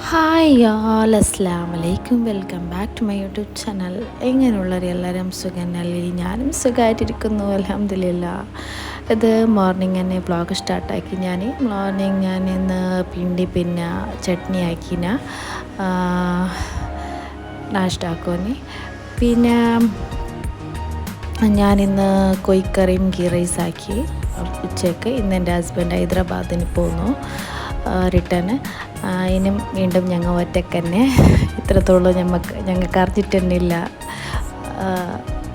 Hi y'all അസ്സലാമു അലൈക്കും welcome back to my YouTube channel. എങ്ങനെയുള്ളവർ എല്ലാവരും സുഖനല്ലേ? ഞാനും സുഖമായിട്ടിരിക്കുന്നു അൽഹംദുലില്ലാ. ഇത് മോർണിംഗ് തന്നെ വ്ളോഗ് സ്റ്റാർട്ടാക്കി. ഞാൻ ഇന്ന് പിണ്ടി പിന്നെ ചട്നി ആക്കിന നാഷ്ടാക്കോനി. പിന്നെ ഞാനിന്ന് കോഴിക്കറിയും ഗീ റൈസാക്കി ഉച്ചയ്ക്ക്. ഇന്ന് എൻ്റെ ഹസ്ബൻഡ് ഹൈദരാബാദിന് പോന്നു റിട്ടേൺ. ഇനിയും വീണ്ടും ഞങ്ങൾ ഒറ്റക്കന്നെ. ഇത്രത്തോളം ഞങ്ങൾക്ക് അറിഞ്ഞിട്ടന്നില്ല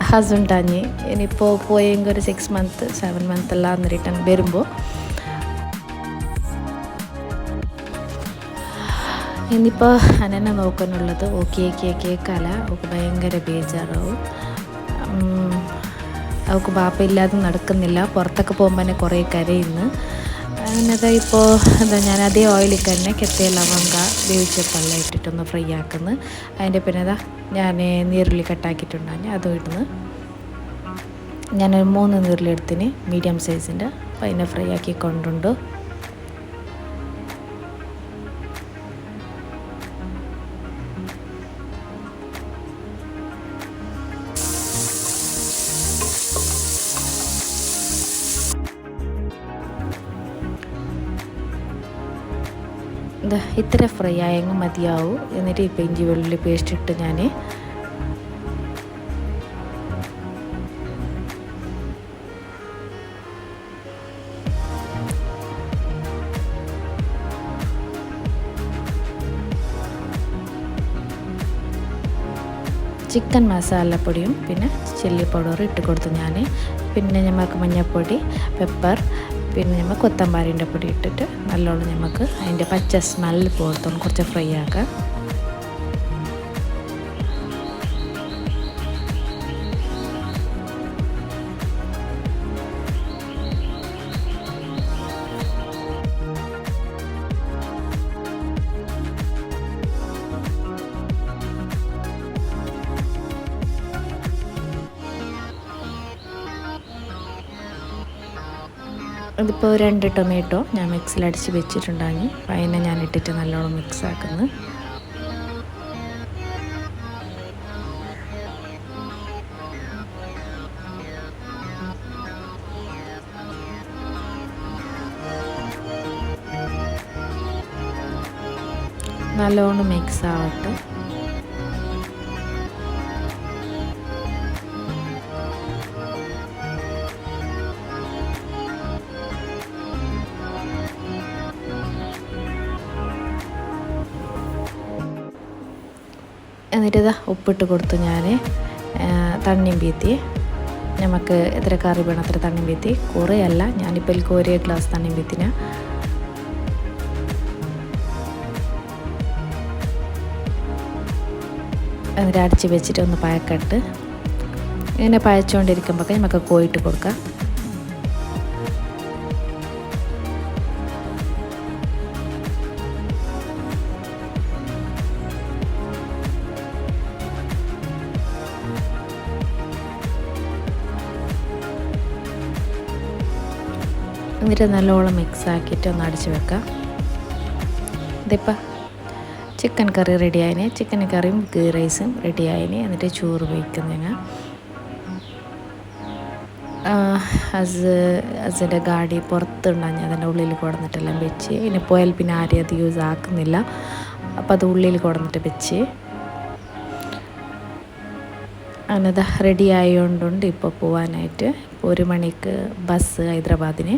ഹസ്ബൻഡാഞ്ഞ് ഇനിയിപ്പോൾ പോയെങ്കിൽ ഒരു 6 months 7 months എല്ലാം റിട്ടേൺ വരുമ്പോൾ ഇനിയിപ്പോൾ അനന്നെ നോക്കാനുള്ളത്. കേൾക്കാല അവൾക്ക് ഭയങ്കര ബേജാറാവും. അവൾക്ക് ബാപ്പ ഇല്ലാതെ നടക്കുന്നില്ല. പുറത്തൊക്കെ പോകുമ്പോൾ തന്നെ കുറേ കരയുന്നു. അങ്ങനത്തെ ഇപ്പോൾ ഞാൻ അതേ ഓയിലിൽ തന്നെ കെത്തിയ ലവങ്ക വേവിച്ച പള്ളം ഇട്ടിട്ടൊന്ന് ഫ്രൈ ആക്കുന്നു. അതിൻ്റെ പിന്നെ ഞാൻ നീരുള്ളി കട്ടാക്കിയിട്ടുണ്ടാകും അതും ഇടുന്നു. ഞാനൊരു 3 നീരുള്ളി എടുത്തിന് മീഡിയം സൈസിൻ്റെ. അപ്പോൾ അതിനെ ഫ്രൈ ആക്കി കൊണ്ടുണ്ട്. ഇത്ര ഫ്രൈ ആയെങ്കിൽ മതിയാവും. എന്നിട്ട് ഇപ്പം ഇഞ്ചി വെള്ളുള്ളി പേസ്റ്റ് ഇട്ട് ഞാൻ ചിക്കൻ മസാലപ്പൊടിയും പിന്നെ ചില്ലി പൗഡറും ഇട്ട് കൊടുത്തു ഞാൻ. പിന്നെ നമുക്ക് മഞ്ഞൾപ്പൊടി, പെപ്പർ, പിന്നെ നമ്മൾ കൊത്തമ്പാരിൻ്റെ പൊടി ഇട്ടിട്ട് നല്ലോണം നമുക്ക് അതിൻ്റെ പച്ച സ്മെല്ല് പോലത്തോളം കുറച്ച് ഫ്രൈ ആക്കാം. ഇതിപ്പോൾ 2 ടൊമാറ്റോ ഞാൻ മിക്സിയിൽ അടിച്ച് വെച്ചിട്ടുണ്ടാകും. അപ്പോൾ അതിനെ ഞാൻ ഇട്ടിട്ട് നല്ലോണം മിക്സ് ആക്കുന്നു. നല്ലോണം മിക്സ് ആവട്ടെ. എന്നിട്ട് ഉപ്പിട്ട് കൊടുത്തു ഞാൻ. തണ്ണിയും പീത്തി നമുക്ക് എത്ര കറി വേണം അത്ര തണ്ണിയും പീത്തി. കുറേയല്ല, ഞാനിപ്പോൾ എനിക്ക് 1 ഗ്ലാസ് തണ്ണിയും പീത്തിന. എന്നിട്ട് അടിച്ച് വെച്ചിട്ട് ഒന്ന് പഴക്കട്ട്. ഇങ്ങനെ പഴച്ചുകൊണ്ടിരിക്കുമ്പോൾ നമുക്ക് കോയിട്ട് കൊടുക്കാം. എന്നിട്ട് നല്ലോണം മിക്സ് ആക്കിയിട്ട് ഒന്ന് അടിച്ച് വെക്കാം. ഇതിപ്പോൾ ചിക്കൻ കറി റെഡി ആയിന്. ചിക്കൻ കറിയും ഗീ റൈസും റെഡി ആയിന്. എന്നിട്ട് ചോറ് വയ്ക്കുന്ന അതിൻ്റെ ഗാഡി പുറത്തുണ്ടാഞ്ഞ് അതിൻ്റെ ഉള്ളിൽ കൊടുന്നിട്ടെല്ലാം വെച്ച്. ഇനി പോയാൽ പിന്നെ ആരെയും അത് യൂസ് ആക്കുന്നില്ല. അപ്പോൾ അത് ഉള്ളിൽ കൊടുന്നിട്ട് വെച്ച് അങ്ങനെ റെഡി ആയതുകൊണ്ടുണ്ട് ഇപ്പോൾ പോകാനായിട്ട്. 1 മണിക്ക് ബസ് ഹൈദരാബാദിന്.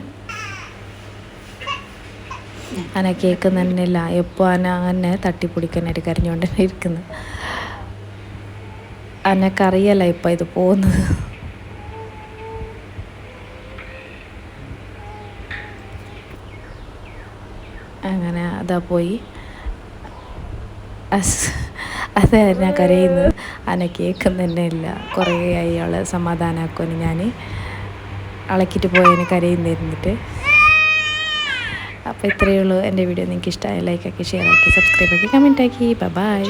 അന കേൾക്കുന്നില്ല. എപ്പോൾ അങ്ങനെ തട്ടിപ്പിടിക്കാനായിട്ട് കരഞ്ഞുകൊണ്ട് തന്നെ ഇരിക്കുന്നു. അനക്കറിയല്ല ഇപ്പം ഇത് പോകുന്നത്. അങ്ങനെ അതാ പോയി. അത് ഞാൻ കരയുന്നത്. അന കേൾക്കുന്നതന്നെ ഇല്ല. കുറേ ആയി അവളെ സമാധാനമാക്കുമെന്ന് ഞാൻ അളക്കിയിട്ട് പോയതിന് കരയുന്നിരുന്നിട്ട്. അപ്പോൾ ഇത്രയേ ഉള്ളൂ എൻ്റെ വീഡിയോ. നിങ്ങൾക്ക് ഇഷ്ടമായ ലൈക്കാക്കി, ഷെയർ ആക്കി, സബ്സ്ക്രൈബ് ആക്കി, കമൻറ്റ് ആക്കി. ബൈ.